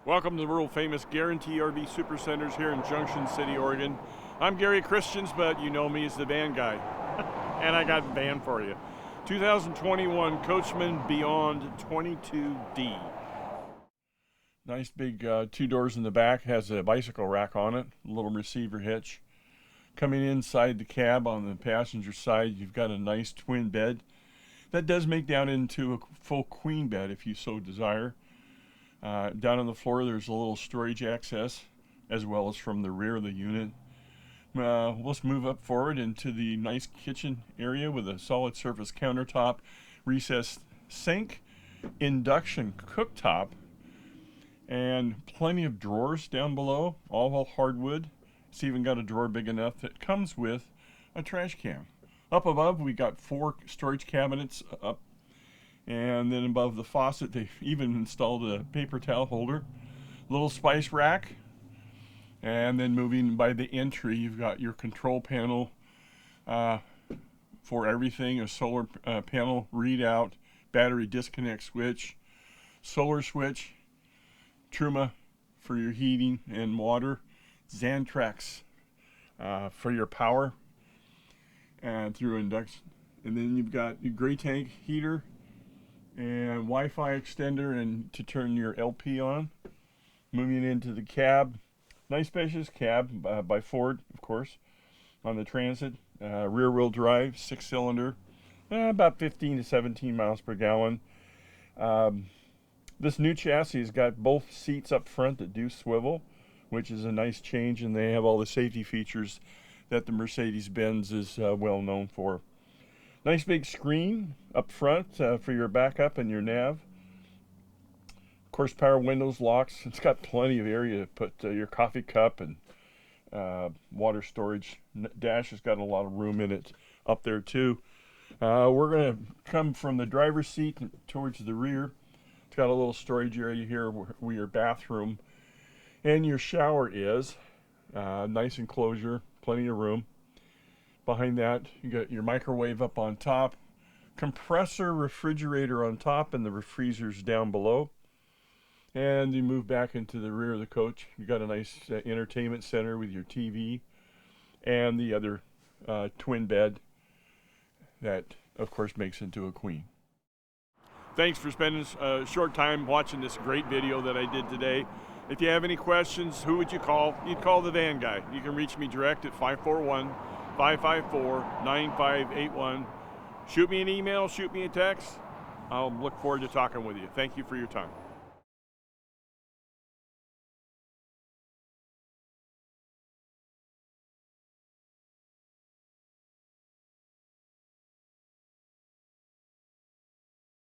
Welcome to the world famous Guaranty RV Supercenters here in Junction City, Oregon. I'm Gary.Christiance, but you know me as the van guy. And I got a van for you. 2021 Coachmen Beyond 22D. Nice big 2 doors in the back, has a bicycle rack on it, a little receiver hitch. Coming inside the cab on the passenger side, you've got a nice twin bed. That does make down into a full queen bed if you so desire. Down on the floor there's a little storage access as well as from the rear of the unit. Let's move up forward into the nice kitchen area with a solid surface countertop, recessed sink, induction cooktop, and plenty of drawers down below, all hardwood. It's even got a drawer big enough that comes with a trash can. Up above we got 4 storage cabinets up. And then above the faucet, they've even installed a paper towel holder, little spice rack. And then moving by the entry, you've got your control panel for everything, a solar panel readout, battery disconnect switch, solar switch, Truma for your heating and water, Xantrax for your power and through induction. And then you've got your gray tank heater, and Wi-Fi extender and to turn your LP on. Moving into the cab, Nice Spacious Cab by Ford, of course, on the Transit. Rear wheel drive, 6-cylinder, about 15 to 17 miles per gallon. This new chassis has got both seats up front that do swivel, which is a nice change, and they have all the safety features that the Mercedes-Benz is well known for. Nice big screen up front for your backup and your nav. Of course, power windows, locks. It's got plenty of area to put your coffee cup and water storage. Dash has got a lot of room in it up there too. We're going to come from the driver's seat towards the rear. It's got a little storage area here where your bathroom and your shower is. Nice enclosure, plenty of room. Behind that, you got your microwave up on top, compressor refrigerator on top, and the freezers down below. And you move back into the rear of the coach. You got a nice entertainment center with your TV and the other twin bed that, of course, makes into a queen. Thanks for spending a short time watching this great video that I did today. If you have any questions, who would you call? You'd call the van guy. You can reach me direct at 541-554-9581. Shoot me an email, shoot me a text. I'll look forward to talking with you. Thank you for your time.